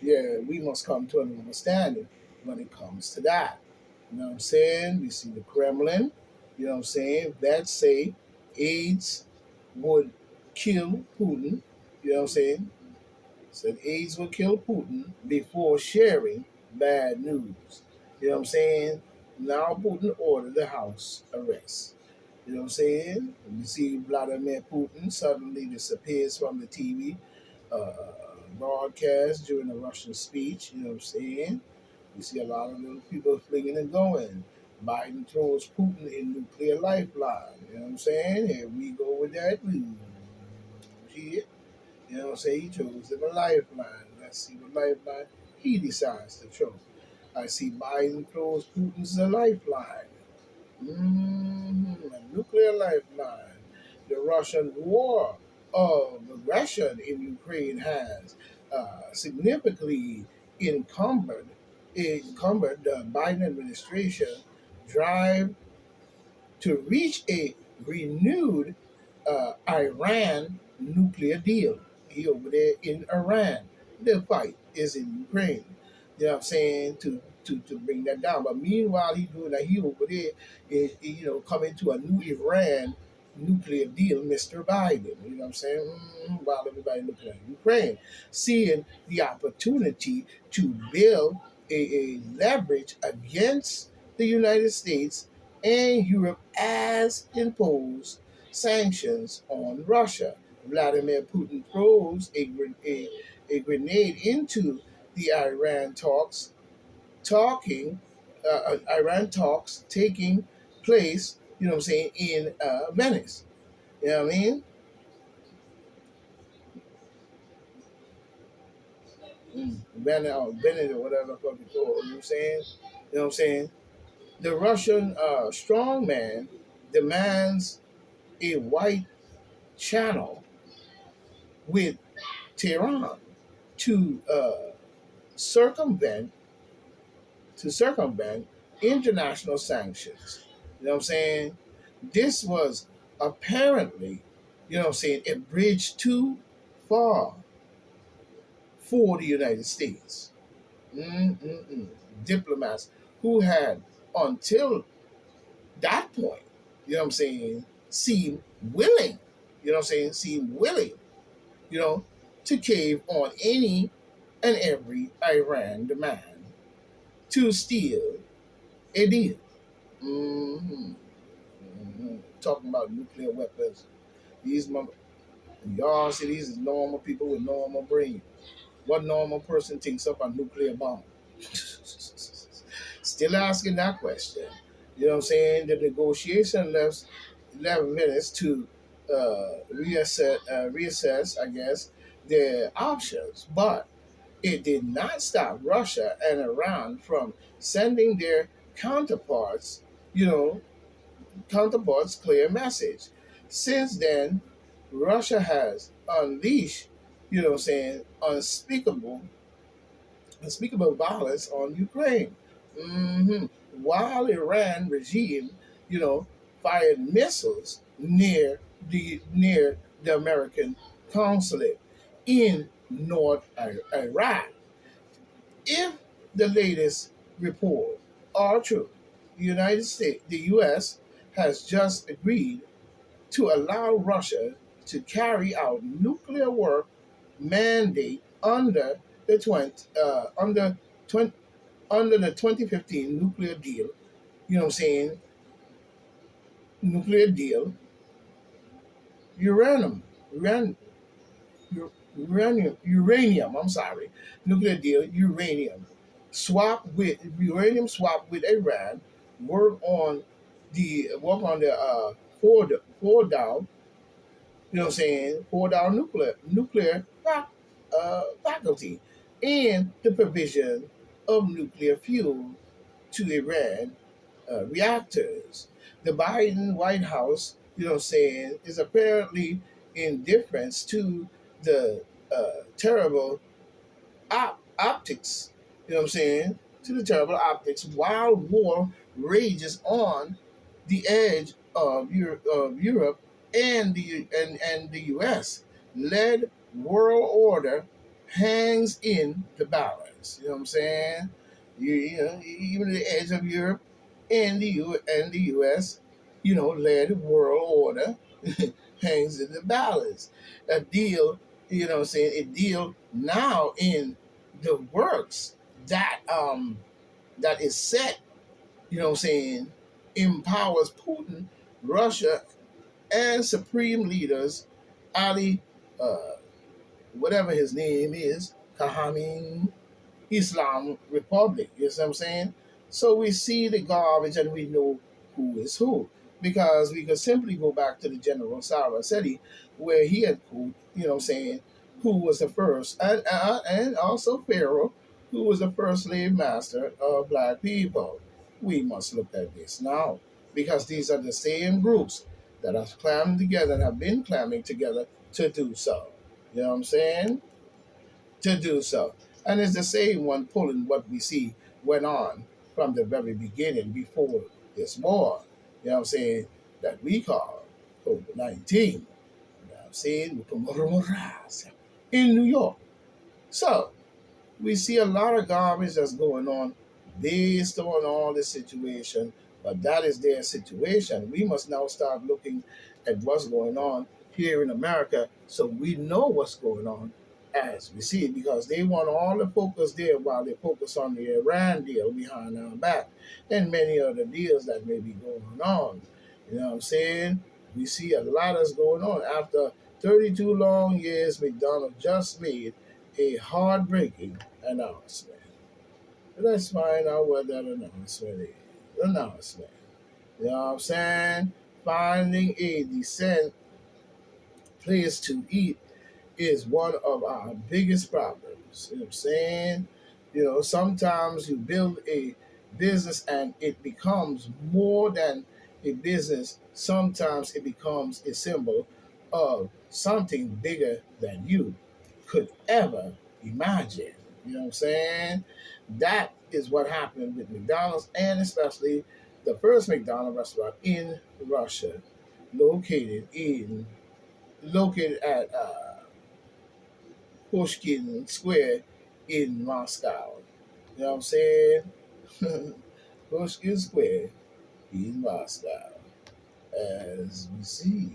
Yeah, we must come to an understanding when it comes to that. You know what I'm saying? We see the Kremlin, you know what I'm saying? That say AIDS would kill Putin, you know what I'm saying? Said AIDS would kill Putin before sharing bad news. You know what I'm saying? Now Putin ordered the house arrest. You know what I'm saying? You see Vladimir Putin suddenly disappears from the TV broadcast during a Russian speech. You know what I'm saying? You see a lot of little people flinging and going. Biden throws Putin a nuclear lifeline. You know what I'm saying? Here we go with that news. Here. You know what I'm saying? He chose him a lifeline. Let's see what lifeline he decides to throw. I see Biden throws Putin's a lifeline. A nuclear lifeline. The Russian war of aggression in Ukraine has significantly encumbered the Biden administration drive to reach a renewed Iran nuclear deal. He over there in Iran. The fight is in Ukraine. You know what I'm saying? To bring that down. But meanwhile, he doing that. He over there coming to a new Iran nuclear deal, Mr. Biden. You know what I'm saying? While everybody looking at Ukraine, seeing the opportunity to build a leverage against the United States and Europe as imposed sanctions on Russia. Vladimir Putin throws a grenade into the Iran talks taking place, you know what I'm saying, in Venice. You know what I mean? Venice or whatever the fuck it's called, you know what I'm saying? You know what I'm saying? The Russian strongman demands a white channel with Tehran to circumvent circumvent international sanctions. You know what I'm saying? This was apparently, you know what I'm saying, a bridge too far for the United States. Mm-mm-mm. Diplomats who had until that point, you know what I'm saying, seemed willing, you know what I'm saying, seemed willing, you know, to cave on any and every Iran demand to steal a deal. Mm-hmm. Talking about nuclear weapons. These y'all see these is normal people with normal brains. What normal person thinks up a nuclear bomb? Still asking that question. You know what I'm saying? The negotiation left 11 minutes to reassess, I guess, their options. But it did not stop Russia and Iran from sending their counterparts, you know, clear message. Since then, Russia has unleashed, you know what I'm saying, unspeakable violence on Ukraine. hmm While Iran regime, you know, fired missiles near the American consulate in North Iraq. If the latest report are true, the U.S. has just agreed to allow Russia to carry out nuclear work mandate the 20, under 20, under the 2015 nuclear deal. You know what I'm saying? Nuclear deal, uranium, uran, uranium. I'm sorry, nuclear deal, uranium swap with Iran. Work on the four down. You know what I'm saying? Four down faculty and the provision of nuclear fuel to Iran reactors. The Biden White House, you know what I'm saying, is apparently indifference to the terrible optics, you know what I'm saying, to the terrible optics while war rages on the edge of Europe and the U.S. led world order. hangs in the balance. You know what I'm saying? Even the edge of Europe and the U.S. Led world order hangs in the balance. A deal, what I'm saying, a deal now in the works that is set, what I'm saying, empowers Putin, Russia, and supreme leaders Ali, uh, whatever his name is, Khamenei, Islam Republic. You know what I'm saying? So we see the garbage and we know who is who. Because we could simply go back to the General Saraceni, where he had proved, what I'm saying, who was the first, and also Pharaoh, who was the first slave master of black people. We must look at this now. Because these are the same groups that are clamming together and have been clamming together to do so. You know what I'm saying? To do so. And it's the same one pulling what we see went on from the very beginning before this war, that we call COVID 19. You know what I'm saying? In New York. So we see a lot of garbage that's going on based on all this situation, but that is their situation. We must now start looking at what's going on here in America so we know what's going on as we see it, because they want all the focus there while they focus on the Iran deal behind our back and many other deals that may be going on. You know what I'm saying? We see a lot that's going on. After 32 long years, McDonald just made a heartbreaking announcement. Let's find out what that announcement is. Announcement. You know what I'm saying? Finding a decent place to eat is one of our biggest problems. You know what I'm saying? Sometimes you build a business and it becomes more than a business. Sometimes it becomes a symbol of something bigger than you could ever imagine. You know what I'm saying? That is what happened with McDonald's, and especially the first McDonald's restaurant in Russia, located in located at Pushkin Square in Moscow. You know what I'm saying? Pushkin Square in Moscow. As we see. You know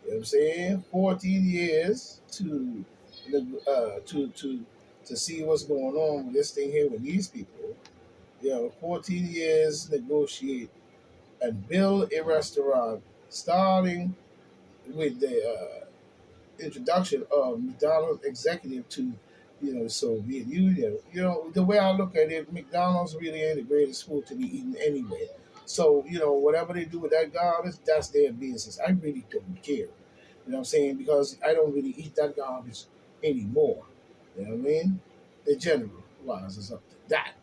what I'm saying? 14 years to see what's going on with this thing here with these people. 14 years negotiate and build a restaurant starting with the introduction of McDonald's executive to, the Soviet Union. The way I look at it, McDonald's really ain't the greatest food to be eaten anyway. So, whatever they do with that garbage, that's their business. I really don't care. You know what I'm saying? Because I don't really eat that garbage anymore. You know what I mean? The general rises up to that.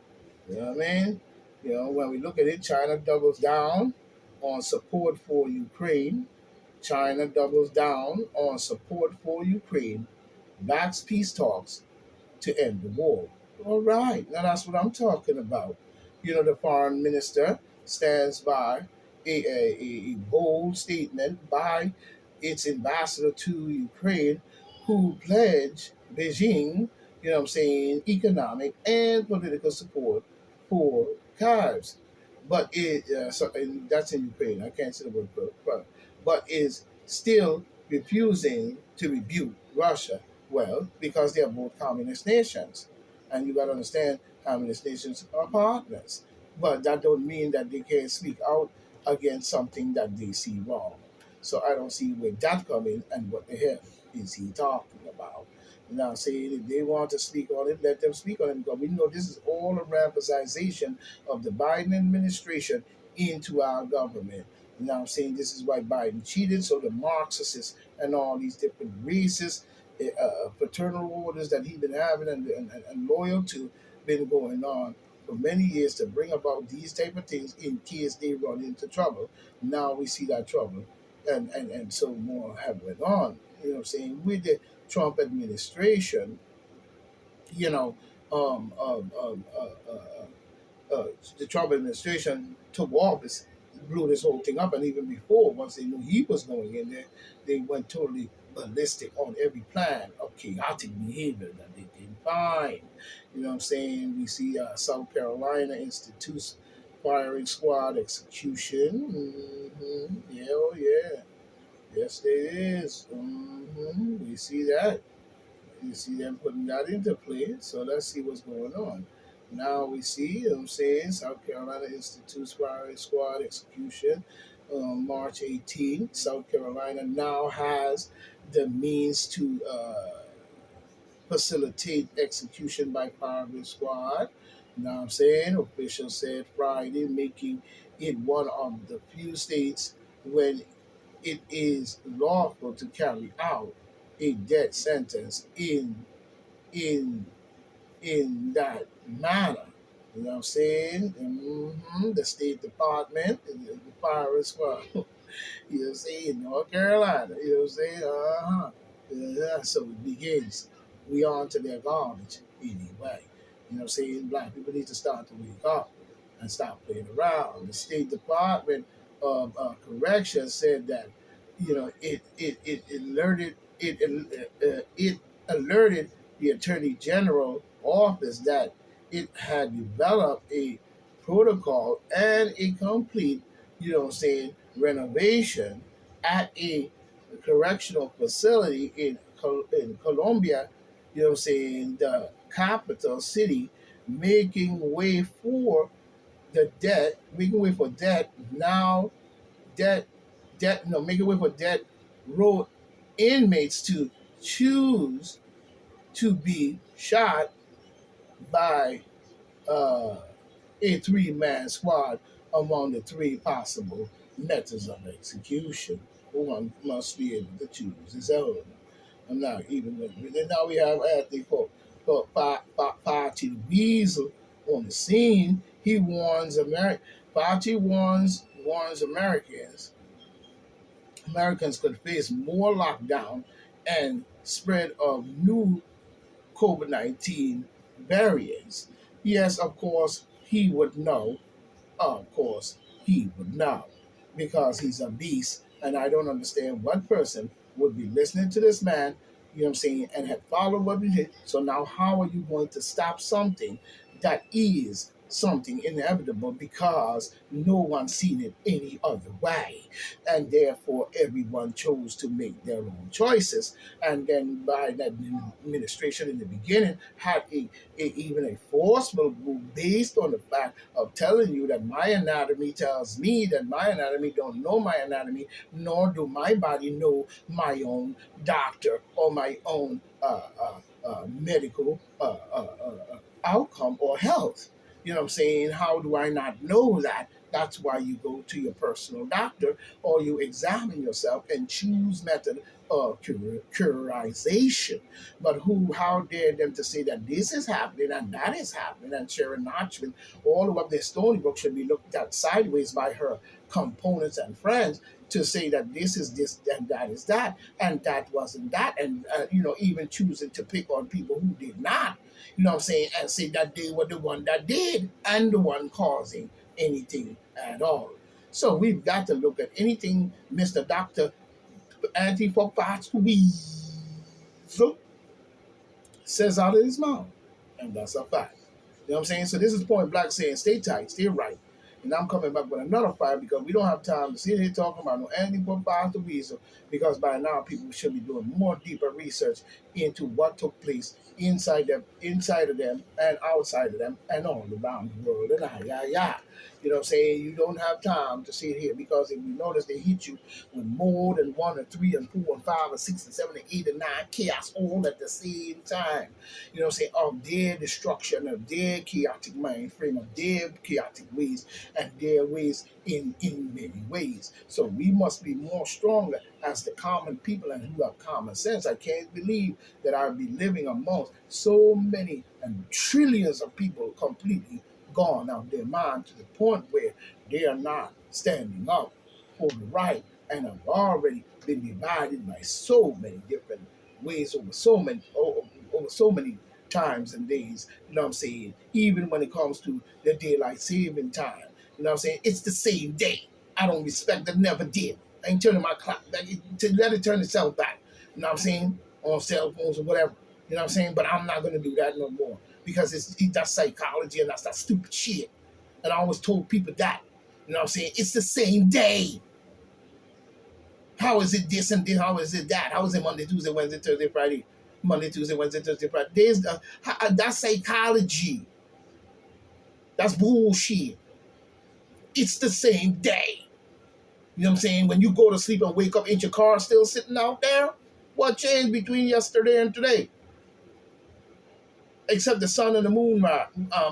You know what I mean? When we look at it, China doubles down on support for Ukraine. China doubles down on support for Ukraine, backs peace talks to end the war. All right, now that's what I'm talking about. The foreign minister stands by a bold statement by its ambassador to Ukraine, who pledged Beijing, economic and political support for Kyiv. And that's in Ukraine. I can't say the word, but is still refusing to rebuke Russia. Well, because they are both communist nations, and you got to understand, communist nations are partners. But that don't mean that they can't speak out against something that they see wrong. So I don't see where that come in, and what the hell is he talking about? Now, saying if they want to speak on it, let them speak on it, because we know this is all a rampazization of the Biden administration into our government. I'm saying this is why Biden cheated, so the Marxists and all these different races, fraternal orders that he's been having and loyal to, been going on for many years to bring about these type of things in case they run into trouble. Now we see that trouble, and so more have went on. With the Trump administration, you know, um, um, um, uh, uh, uh, the Trump administration took office, blew this whole thing up, and even before, once they knew he was going in there, they went totally ballistic on every plan of chaotic behavior that they can find. You know what I'm saying? We see South Carolina institutes firing squad execution. Yeah, oh yeah. Yes, it is. We see that. You see them putting that into play. So let's see what's going on. Now we see, you know what I'm saying, South Carolina institutes firing squad execution March 18th. South Carolina now has the means to facilitate execution by firing squad. You know what I'm saying? Officials said Friday, making it one of the few states when it is lawful to carry out a death sentence in that manner. You know what I'm saying? The State Department, the fire as well. You know what I'm saying? North Carolina. You know what I'm saying? Yeah, so it begins. We on to their garbage anyway. You know what I'm saying? Black people need to start to wake up and stop playing around. The State Department of Corrections said that, you know, it alerted the Attorney General office that it had developed a protocol and a complete, you know what I'm saying, renovation at a correctional facility in Colombia, you know what I'm saying, the capital city, making way for making way for debt, now making way for debt row inmates to choose to be shot by uh, a three-man squad among the three possible methods of execution. One must be able to choose his own. I'm not even going to. Then now we have Anthony Fauci Weasel on the scene. He warns Fauci warns Americans could face more lockdown and spread of new COVID-19 variants. Yes, of course, he would know. Of course, he would know because he's a beast. And I don't understand what person would be listening to this man, you know what I'm saying, and had followed what we did. So now, how are you going to stop something that is something inevitable because no one's seen it any other way? And therefore, everyone chose to make their own choices. And then by that administration in the beginning had even a forceful move based on the fact of telling you that my anatomy tells me that my anatomy don't know my anatomy, nor do my body know my own doctor or my own medical outcome or health. You know what I'm saying? How do I not know that? That's why you go to your personal doctor or you examine yourself and choose method of curization. But how dare them to say that this is happening and that is happening, and Sharon Notchman, all of their Stony Brook should be looked at sideways by her components and friends to say that this is this and that is that and that wasn't that, and even choosing to pick on people who did not, you know what I'm saying, and say that they were the one that did and the one causing anything at all. So we've got to look at anything Mr. Dr. Anti-Fauci says out of his mouth. And that's a fact. You know what I'm saying? So this is Point Black saying, stay tight, stay right. And I'm coming back with another fight because we don't have time to sit here talking about no Anti-Fauci Weasel, because by now people should be doing more deeper research into what took place inside of them and outside of them and all around the world. And you know what I'm saying? You don't have time to sit here because if you notice they hit you with more than one and three and four and five and six and seven and eight and nine chaos all at the same time. You know what I'm saying? Of their destruction, of their chaotic mind frame, of their chaotic ways and their ways in many ways. So we must be more stronger as the common people and who have common sense. I can't believe that I'll be living amongst so many and trillions of people completely gone out of their mind to the point where they are not standing up for the right and have already been divided by so many different ways over so many times and days. You know what I'm saying? Even when it comes to the daylight saving time, you know what I'm saying? It's the same day. I don't respect it, never did. I ain't turning my clock back to let it turn itself back. You know what I'm saying? On cell phones or whatever. You know what I'm saying? But I'm not going to do that no more because that's psychology and that's that stupid shit. And I always told people that. You know what I'm saying? It's the same day. How is it this and this? How is it that? How is it Monday, Tuesday, Wednesday, Thursday, Friday? Monday, Tuesday, Wednesday, Thursday, Friday. That's psychology. That's bullshit. It's the same day. You know what I'm saying? When you go to sleep and wake up, ain't your car still sitting out there? What changed between yesterday and today? Except the sun and the moon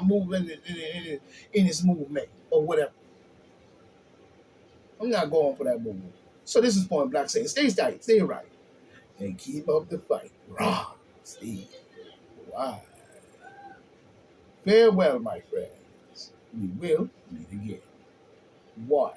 moving in its movement or whatever. I'm not going for that movement. So this is Point Black saying, stay tight, stay right, and keep up the fight. Raw, Steve. Why? Farewell, my friends. We will meet again. One.